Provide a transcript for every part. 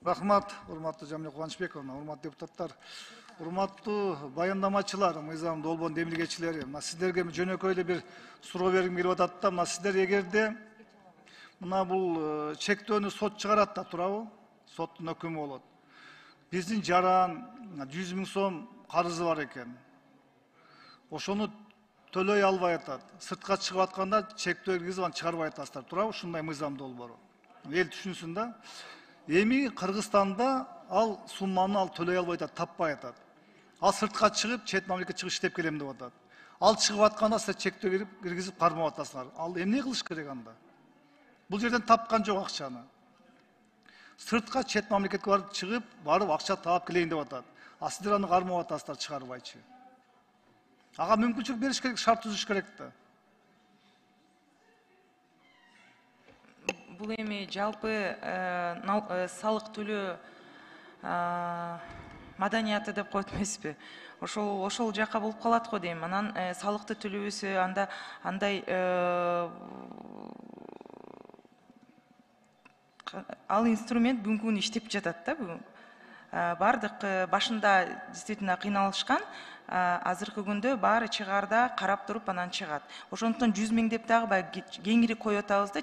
Рахмат, урматтуу Жамиле Кубанычбековна, урматтуу депутаттар, урматтуу баяндамачылар, мыйзам долбоонун демилгечилери. Мына сиздерге жөнөкөй эле бир суроо бергим келип атат да, мына сиздер эгерде мына бул чектөөнү сот чыгарат да, туурабы? Соттун өкүмү болот. Биздин жаран 100 000 сом карызы бар экен. Ошону төлөй албай атат. Сыртка чыгып атканда чектөө киргизип аны чыгарбай атасыздар, туурабы? Ушундай мыйзам долбоору. Эл түшүнсүн да. Эми Кыргызстанда ал сумманы ал төлөй албай атат, таппай атат. Ал сыртка чыгып, чет мамлекетке чыгып иштеп келем деп атат. Ал чыгып атканда сиз чектөө киргизип кармап атасыңар. Ал эмне кылыш керек анда? Бул жерден тапкан жок акчаны. Сыртка чет мамлекетке барып акча таап келейин деп атат. А сиздер аны кармап атасыздар чыгарбайчы. Ага мүмкүнчүлүк бериш керек, шарт түзүш керек да. Бул эми жалпы салык төлөө маданияты деп коет эмеспи? Ошол жака болуп калат го дейм. Анан салыкты төлөбөсө андай ал инструмент бүгүнкү күнү иштеп жатат да. Бардык башында действительно кыйналышкан. Азыркы күндө баары чыгарда карап туруп анан чыгат. Ошондуктан 100 000 деп дагы баягы кеңири коюп атабыз да.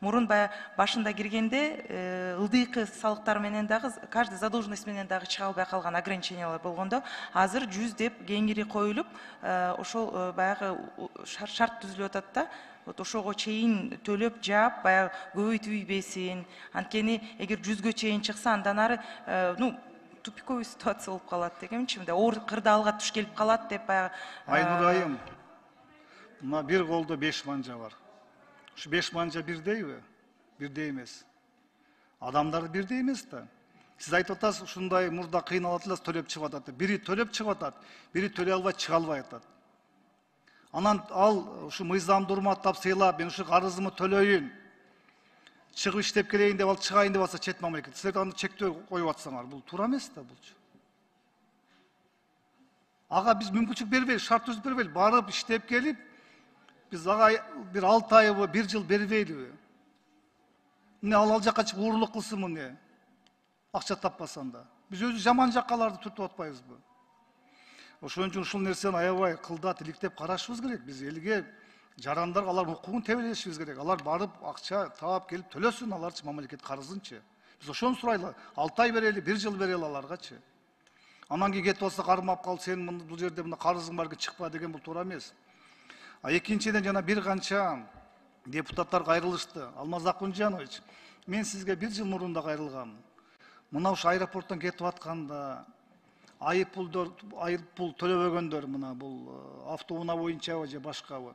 Мурун баягы башында киргенде ылдыйкы салыктар менен дагы каждый задолженность менен дагы чыга албай калган ограничениялар болгондо, азыр 100 деп кеңири коюлуп, ошол баягы шарт түзүлүп атат да. Вот ошого чейин төлөп жаап, баягы көбөйтүбөйбесин. Анткени эгер 100гө чейин чыкса, андан ары тупиковый ситуация болуп калат дегенчи, мындай оор кырдаалга туш келип калат деп баягы. Айнур айым, мына бир колдо 5 манжа бар. Ушу 5 манжа бирдейби? Бирдей эмес. Адамдар бирдей эмес да. Сиз айтып атасыз, ушундай мурда кыйналат эле төлөп чыгып атат. Бири төлөп чыгып атат, бири төлөй албай чыга албай атат. Анан ал ушу мыйзамды урматтап сыйлап, мен ушу карызымы төлөйүн, чыгып иштеп келейин деп ал чыгайын деп атса чет мамлекет. Силер аны чектөө коюп атсаңар, бул туура эмес да булчу. Ага биз мүмкүнчүлүк бербейбиз, шарт түзүп бербейли. Барып иштеп келип, биз ага бир 6 айбы, 1 жыл бербейлиби? Эмне ал жака чыгып уурулук кылсынбы эмне? Акча таппасанда. Биз өзү жаман жаккаларды түртүп атпайбызбы? Ошон үчүн ушул нерсени аябай кылдат иликтеп карашыбыз керек. Биз элге жарандар алардын укугун тебелешибиз керек. Алар барып акча таап келип төлөсүн аларчы мамлекет карызынчы. Биз ошону сурайлы. 6 ай берели, 1 жыл берели аларгачы. Анан кийин кетип алса кармап кал, сен бул жерде мына карызың бар, чыкпа деген бул туура эмес. А экинчиден жана бир канча депутаттар кайрылышты. Алмаз Акунжанович, мен сизге 1 жыл мурун да кайрылгам. Мына ушу аэропорттон кетип атканда айыппул төлөбөгөндөр, мына бул автоунаа боюнчабы же башкабы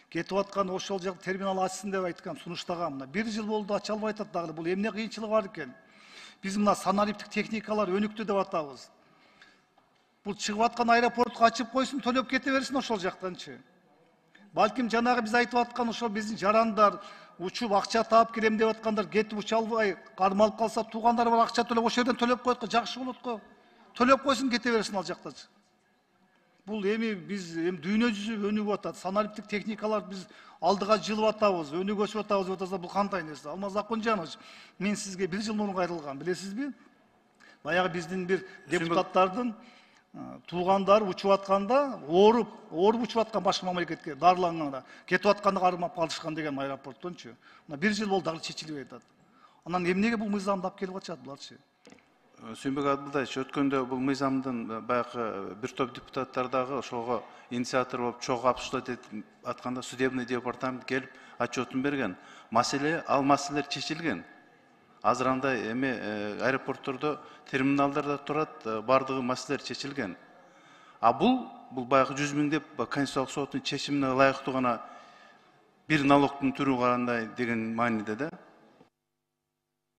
кетип аткан ошол жак терминал ачсын деп айткам, сунуштагам. Мына 1 жыл болду, ача албай атат дагы. Бул эмне кыйынчылыгы бар экен? Биз мына санариптик техникалар өнүктү деп атабыз. Бул чыгып аткан аэропортко ачып койсун, төлөп кете берсин ошол жактанчы. Балким жанагы биз айтып аткан ошол биздин жарандар учуп акча таап келем деп аткандар кетип уча албай кармалып калса, туугандары бар акча төлөп, ошол жерден төлөп коет го, жакшы болот го. Төлөп койсун, кете берсин ал жактачы. Бул эми биз дүйнө жүзү өнүгүп атат. Санариптик техникалар биз алдыга жылып атабыз, өнүгүп атабыз деп атса, бул кандай нерсе? Алмаз Акунжанович, мен сизге 1 жыл мурун кайрылгам, билесизби? Баягы биздин бир депутаттардын туугандары учуп атканда, ооруп учуп аткан башка мамлекетке дарыланганда, кетип атканда кармап калышкан деген аэропорттончу. Мына 1 жыл болду, дагы чечилбей атат. Анан эмнеге бул мыйзамды алып келип атышат буларчы? Сүйүнбек Абдылдаевич, өткөндө бул мыйзамдын баягы бир топ депутаттар дагы ошого инициатор болуп чогуу обсуждать этип атканда судебный департамент келип отчетун берген. Ал маселелер чечилген. Азыр андай эми аэропорттордо, терминалдарда турат, бардыгы маселелер чечилген. А бул баягы 100 000 деп Конституциялык соттун чечимине ылайыктуу гана бир налогтун түрү кандай деген мааниде да.